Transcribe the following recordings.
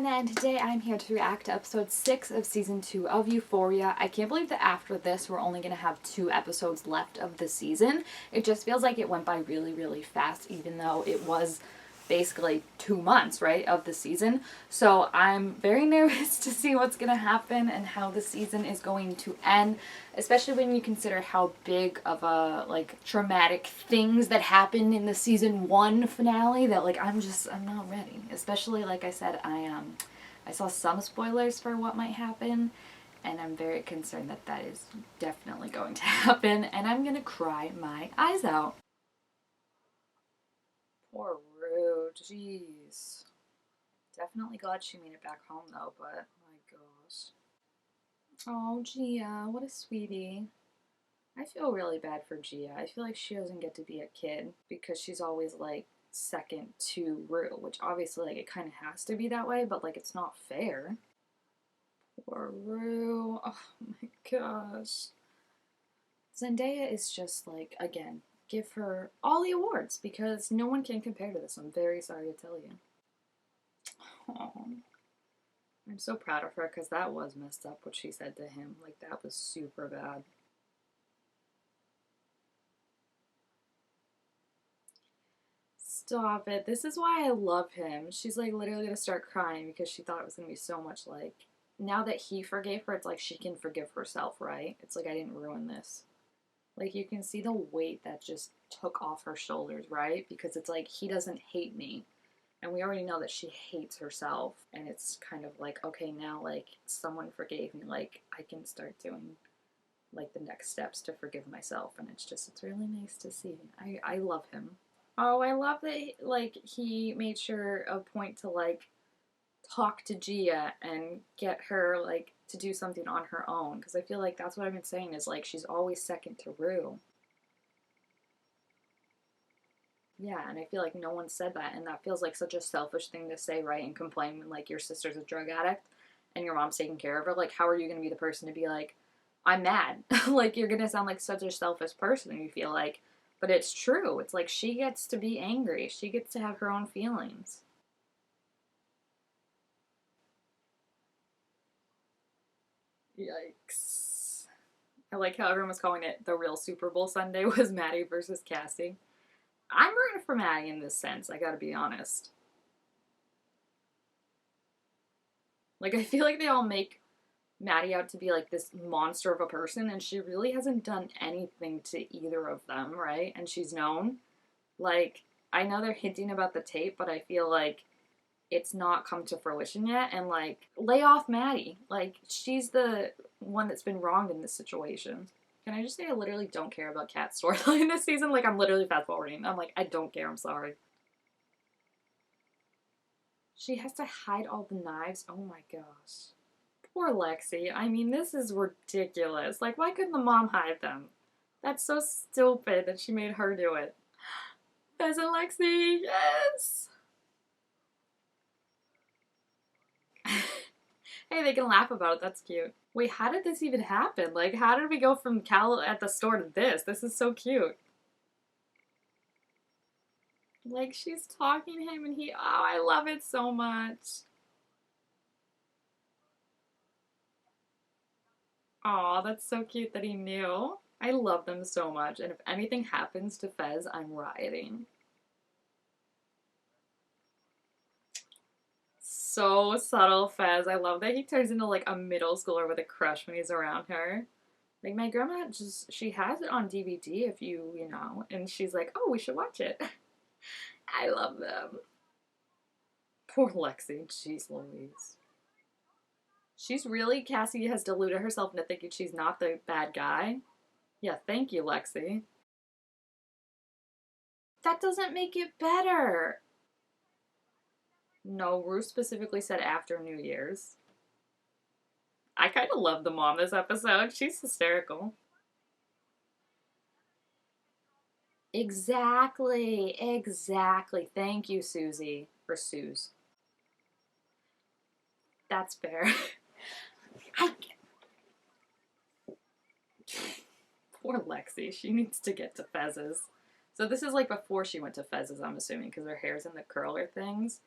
everyone, and today I'm here to react to episode 6 of season 2 of Euphoria. I can't believe that after this we're only going to have 2 episodes left of the season. It just feels like it went by really, really fast, even though it was basically 2 months, right, of the season. So I'm very nervous to see what's going to happen and how the season is going to end, especially when you consider how big of a, traumatic things that happened in the season 1 finale that, I'm not ready. Especially, like I said, I saw some spoilers for what might happen, and I'm very concerned that that is definitely going to happen, and I'm going to cry my eyes out. Poor Rue, jeez. Definitely glad she made it back home though, but my gosh. Oh, Gia, what a sweetie. I feel really bad for Gia. I feel like she doesn't get to be a kid because she's always like second to Rue, which obviously like it kind of has to be that way, but like it's not fair. Poor Rue. Oh my gosh. Zendaya is just like, again, give her all the awards because no one can compare to this. I'm very sorry to tell you. Oh, I'm so proud of her because that was messed up what she said to him. Like, that was super bad. Stop it. This is why I love him. She's like literally gonna start crying because she thought it was gonna be so much like, now that he forgave her, it's like she can forgive herself, right? It's like I didn't ruin this. Like, you can see the weight that just took off her shoulders, right? Because it's like, he doesn't hate me. And we already know that she hates herself. And it's kind of like, okay, now, like, someone forgave me. Like, I can start doing, like, the next steps to forgive myself. And it's really nice to see. I love him. Oh, I love that, like, he made sure a point to, like, talk to Gia and get her, like, to do something on her own. Because I feel like that's what I've been saying is, like, she's always second to Rue. Yeah, and I feel like no one said that, and that feels like such a selfish thing to say, right? And complain when, like, your sister's a drug addict and your mom's taking care of her. Like, how are you going to be the person to be like, I'm mad? Like, you're going to sound like such a selfish person, you feel like. But it's true. It's like she gets to be angry. She gets to have her own feelings. Yikes. I like how everyone was calling it the real Super Bowl Sunday was Maddie versus Cassie. I'm rooting for Maddie in this sense, I gotta be honest. Like, I feel like they all make Maddie out to be like this monster of a person, and she really hasn't done anything to either of them, right? And she's known. Like, I know they're hinting about the tape, but I feel like it's not come to fruition yet, and like, lay off Maddie. Like, she's the one that's been wronged in this situation. Can I just say I literally don't care about Kat's storyline this season? Like, I'm literally fast forwarding. I'm like, I don't care, I'm sorry. She has to hide all the knives? Oh my gosh. Poor Lexi. I mean, this is ridiculous. Like, why couldn't the mom hide them? That's so stupid that she made her do it. Fez and Lexi, yes! Hey, they can laugh about it. That's cute. Wait, how did this even happen? Like, how did we go from Cal at the store to this? This is so cute. Like, she's talking to him and oh, I love it so much. Aw, that's so cute that he knew. I love them so much, and if anything happens to Fez, I'm rioting. So subtle, Fez. I love that he turns into like a middle schooler with a crush when he's around her. Like, my grandma she has it on DVD if you know, and she's like, oh, we should watch it. I love them. Poor Lexi. Jeez Louise. Cassie has deluded herself into thinking she's not the bad guy. Yeah, thank you, Lexi. That doesn't make it better. No, Ruth specifically said after New Year's. I kind of love the mom this episode. She's hysterical. Exactly, exactly. Thank you, Susie, or Suze. That's fair. I Poor Lexi. She needs to get to Fez's. So this is like before she went to Fez's, I'm assuming, because her hair's in the curler things.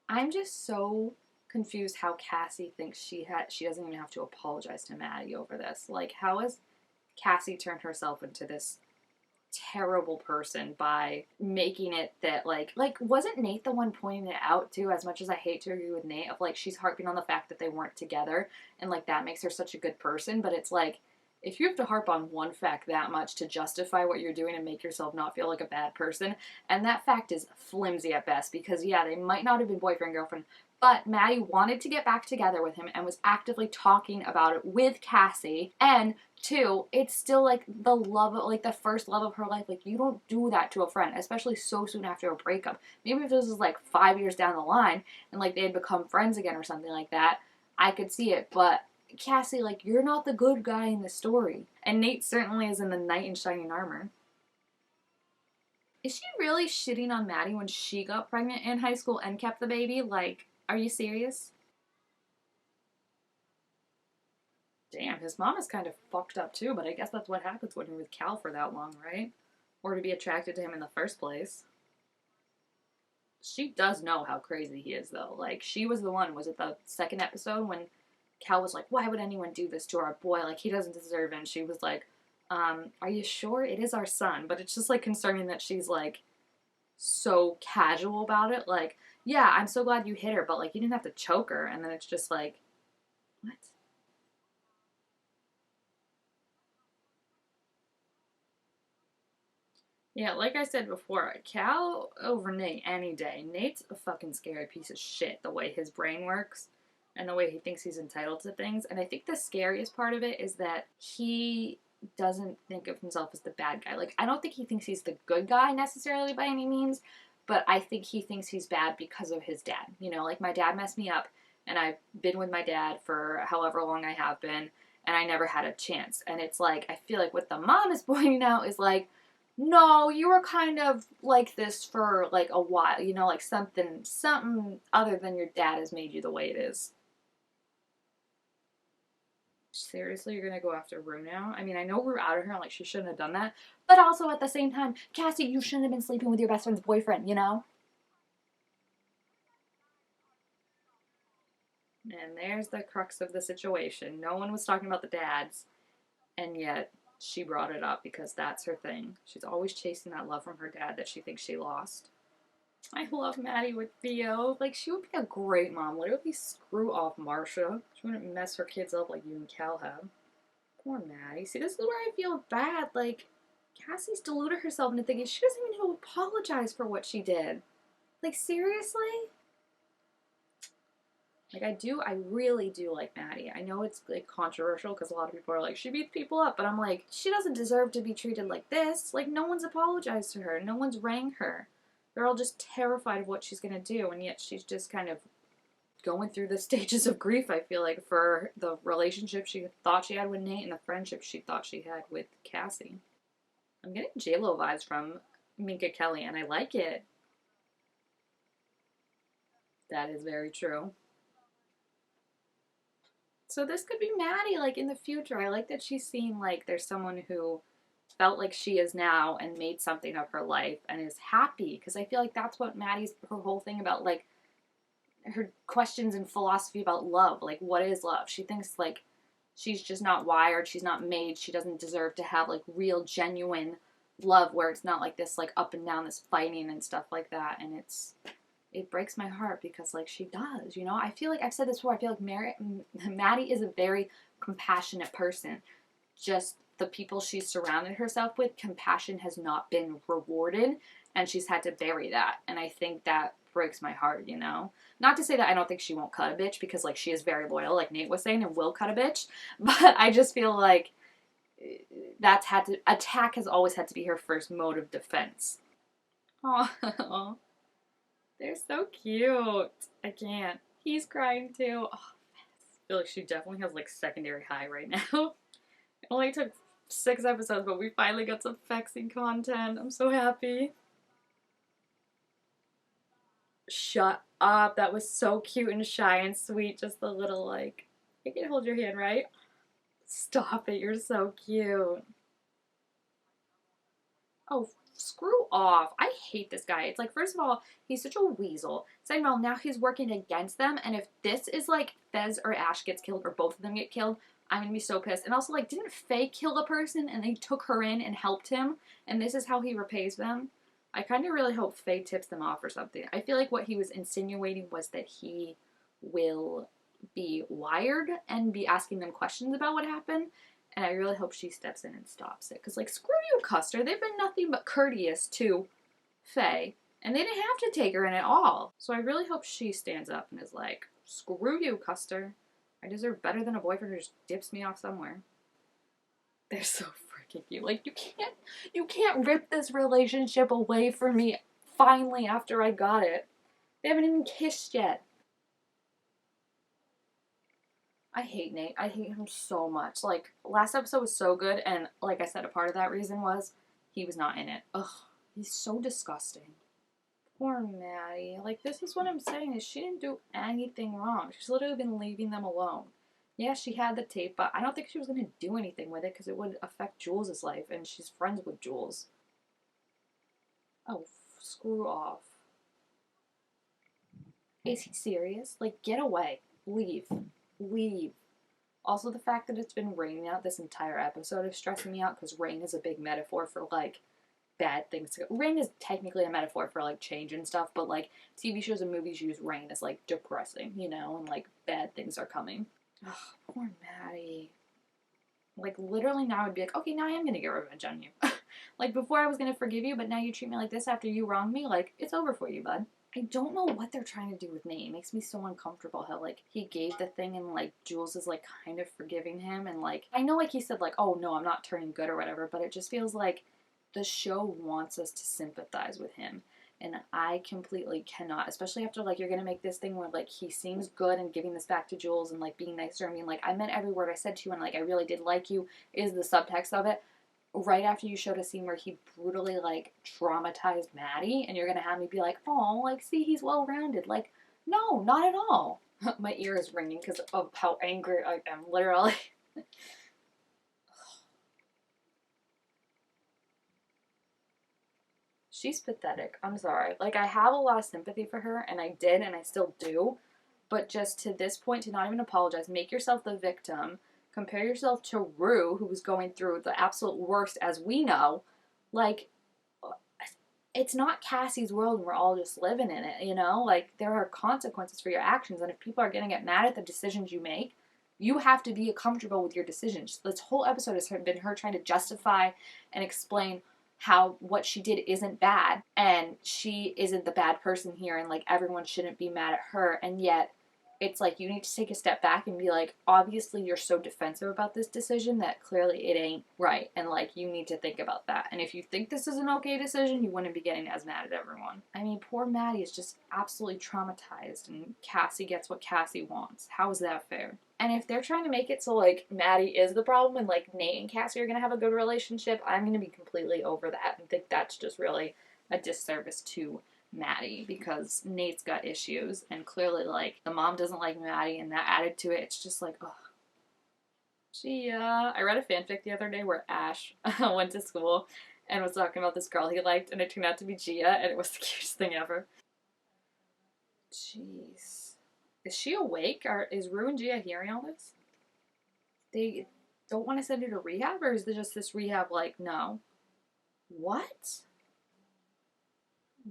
I'm just so confused how Cassie thinks she doesn't even have to apologize to Maddie over this. Like, how has Cassie turned herself into this terrible person by making it that like wasn't Nate the one pointing it out too, as much as I hate to agree with Nate, of like she's harping on the fact that they weren't together and like that makes her such a good person, but it's like if you have to harp on one fact that much to justify what you're doing and make yourself not feel like a bad person, and that fact is flimsy at best, because yeah, they might not have been boyfriend girlfriend, but Maddie wanted to get back together with him and was actively talking about it with Cassie. And two, it's still like the love of, like the first love of her life. Like, you don't do that to a friend, especially so soon after a breakup. Maybe if this was like 5 years down the line and like they had become friends again or something like that, I could see it. But Cassie, like, you're not the good guy in the story. And Nate certainly is in the knight in shining armor. Is she really shitting on Maddie when she got pregnant in high school and kept the baby? Like, are you serious? Damn, his mom is kind of fucked up too, but I guess that's what happens when you're with Cal for that long, right? Or to be attracted to him in the first place. She does know how crazy he is, though. Like, she was the one, was it the second episode, when Cal was like, why would anyone do this to our boy? Like, he doesn't deserve it. And she was like, are you sure? It is our son. But it's just, like, concerning that she's, like, so casual about it. Like, yeah, I'm so glad you hit her, but, like, you didn't have to choke her. And then it's just like, what? Yeah, like I said before, Cal over Nate any day. Nate's a fucking scary piece of shit, the way his brain works and the way he thinks he's entitled to things. And I think the scariest part of it is that he doesn't think of himself as the bad guy. Like, I don't think he thinks he's the good guy necessarily by any means, but I think he thinks he's bad because of his dad. You know, like, my dad messed me up, and I've been with my dad for however long I have been, and I never had a chance. And it's like, I feel like what the mom is pointing out is like, no, you were kind of like this for like a while, you know, like something other than your dad has made you the way it is. Seriously, you're gonna go after Rue now? I mean, I know Rue outed her and like she shouldn't have done that, but also at the same time, Cassie, you shouldn't have been sleeping with your best friend's boyfriend, you know? And there's the crux of the situation. No one was talking about the dads, and yet she brought it up because that's her thing. She's always chasing that love from her dad that she thinks she lost. I love Maddie with Theo. Like, she would be a great mom. Literally screw off Marsha. She wouldn't mess her kids up like you and Cal have. Poor Maddie. See, this is where I feel bad. Like, Cassie's deluded herself into thinking she doesn't even need to apologize for what she did. Like, seriously? Like, I really do like Maddie. I know it's, like, controversial because a lot of people are like, she beats people up. But I'm like, she doesn't deserve to be treated like this. Like, no one's apologized to her. No one's rang her. They're all just terrified of what she's going to do. And yet she's just kind of going through the stages of grief, I feel like, for the relationship she thought she had with Nate and the friendship she thought she had with Cassie. I'm getting J-Lo vibes from Minka Kelly, and I like it. That is very true. So this could be Maddie, like, in the future. I like that she's seen, like, there's someone who felt like she is now and made something of her life and is happy. Because I feel like that's what Maddie's, her whole thing about, like, her questions and philosophy about love. Like, what is love? She thinks, like, she's just not wired. She's not made. She doesn't deserve to have, like, real, genuine love where it's not, like, this, like, up and down, this fighting and stuff like that. And it breaks my heart because, like, she does, you know? I feel like, I've said this before, I feel like Maddie is a very compassionate person. Just the people she's surrounded herself with, compassion has not been rewarded, and she's had to bury that. And I think that breaks my heart, you know? Not to say that I don't think she won't cut a bitch, because, like, she is very loyal, like Nate was saying, and will cut a bitch. But I just feel like attack has always had to be her first mode of defense. Oh, they're so cute. I can't. He's crying too. Oh, I feel like she definitely has like secondary high right now. It only took 6 episodes, but we finally got some Fexing content. I'm so happy. Shut up. That was so cute and shy and sweet. Just the little, like, I can hold your hand, right? Stop it. You're so cute. Oh, screw off. I hate this guy. It's like, first of all, he's such a weasel. Second of all, now he's working against them. And if this is like Fez or Ash gets killed or both of them get killed, I'm gonna be so pissed. And also, like, didn't Faye kill a person and they took her in and helped him? And this is how he repays them? I kind of really hope Faye tips them off or something. I feel like what he was insinuating was that he will be wired and be asking them questions about what happened. And I really hope she steps in and stops it. Because, like, screw you, Custer. They've been nothing but courteous to Faye. And they didn't have to take her in at all. So I really hope she stands up and is like, screw you, Custer. I deserve better than a boyfriend who just dips me off somewhere. They're so freaking cute. Like, you can't rip this relationship away from me finally after I got it. They haven't even kissed yet. I hate Nate. I hate him so much. Like, last episode was so good, and like I said, a part of that reason was he was not in it. Ugh, he's so disgusting. Poor Maddie. Like, this is what I'm saying, is she didn't do anything wrong. She's literally been leaving them alone. Yeah, she had the tape, but I don't think she was going to do anything with it because it would affect Jules' life, and she's friends with Jules. Oh, screw off. Is he serious? Like, get away. Leave. Leave. Also, the fact that it's been raining out this entire episode is stressing me out because rain is a big metaphor for, like, bad things. Rain is technically a metaphor for, like, change and stuff, but, like, TV shows and movies use rain as, like, depressing, you know, and, like, bad things are coming. Ugh, poor Maddie. Like, literally now I'd be like, okay, now I am gonna get revenge on you. Like, before I was gonna forgive you, but now you treat me like this after you wronged me, like, it's over for you, bud. I don't know what they're trying to do with Nate. It makes me so uncomfortable how, like, he gave the thing and, like, Jules is, like, kind of forgiving him. And, like, I know, like, he said, like, oh, no, I'm not turning good or whatever, but it just feels like the show wants us to sympathize with him. And I completely cannot, especially after, like, you're going to make this thing where, like, he seems good and giving this back to Jules and, like, being nice to her. I mean, like, I meant every word I said to you and, like, I really did like you is the subtext of it. Right after you showed a scene where he brutally, like, traumatized Maddie, and you're gonna have me be like, oh, like, see, he's well-rounded. Like, no, not at all. My ear is ringing because of how angry I am, literally. She's pathetic. I'm sorry. Like, I have a lot of sympathy for her, and I did, and I still do, but just to this point, to not even apologize, make yourself the victim, compare yourself to Rue, who was going through the absolute worst as we know. Like, it's not Cassie's world and we're all just living in it, you know? Like, there are consequences for your actions, and if people are going to get mad at the decisions you make, you have to be comfortable with your decisions. This whole episode has been her trying to justify and explain how what she did isn't bad, and she isn't the bad person here, and, like, everyone shouldn't be mad at her, and yet it's like you need to take a step back and be like, obviously you're so defensive about this decision that clearly it ain't right, and, like, you need to think about that. And if you think this is an okay decision, you wouldn't be getting as mad at everyone. I mean, poor Maddie is just absolutely traumatized, and Cassie gets what Cassie wants. How is that fair? And if they're trying to make it so, like, Maddie is the problem and, like, Nate and Cassie are going to have a good relationship, I'm going to be completely over that and think that's just really a disservice to Maddie, because Nate's got issues, and clearly, like, the mom doesn't like Maddie, and that added to it, it's just like, ugh. I read a fanfic the other day where Ash went to school and was talking about this girl he liked, and it turned out to be Gia, and it was the cutest thing ever. Jeez. Is she awake? Or is Rue and Gia hearing all this? They don't want to send her to rehab, or is there just this rehab, like, no? What?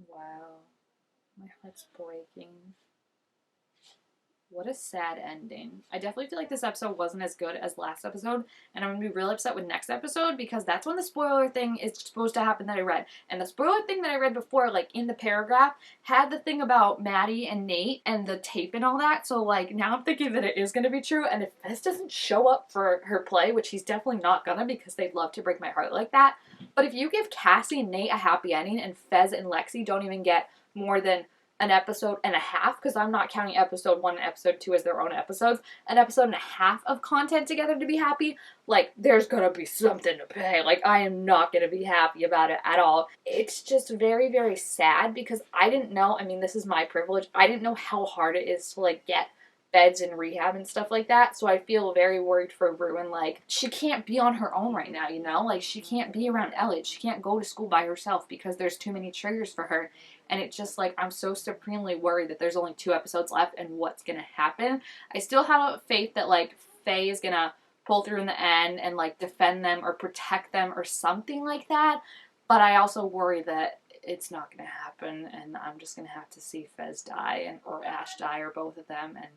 Wow. My heart's breaking. What a sad ending. I definitely feel like this episode wasn't as good as last episode, and I'm going to be real upset with next episode because that's when the spoiler thing is supposed to happen that I read. And the spoiler thing that I read before, like, in the paragraph, had the thing about Maddie and Nate and the tape and all that, so, like, now I'm thinking that it is going to be true, and if Fez doesn't show up for her play, which he's definitely not gonna because they'd love to break my heart like that, but if you give Cassie and Nate a happy ending and Fez and Lexi don't even get more than an episode and a half, because I'm not counting episode 1 and episode 2 as their own episodes, an episode and a half of content together to be happy, like, there's gonna be something to pay. Like, I am not gonna be happy about it at all. It's just very, very sad because I didn't know, I mean, this is my privilege, I didn't know how hard it is to, like, get beds in rehab and stuff like that. So I feel very worried for Rue, and like she can't be on her own right now, you know? Like she can't be around Elliot. She can't go to school by herself because there's too many triggers for her. And it's just like I'm so supremely worried that there's only 2 episodes left and what's gonna happen. I still have faith that like Faye is gonna pull through in the end and like defend them or protect them or something like that. But I also worry that it's not going to happen, and I'm just going to have to see Fez die or Ash die or both of them, and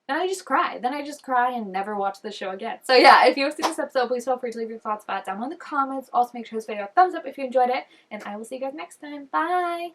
then I just cry. Then I just cry and never watch the show again. So yeah, if you have seen this episode, please feel free to leave your thoughts about it down in the comments. Also, make sure to give a thumbs up if you enjoyed it, and I will see you guys next time. Bye!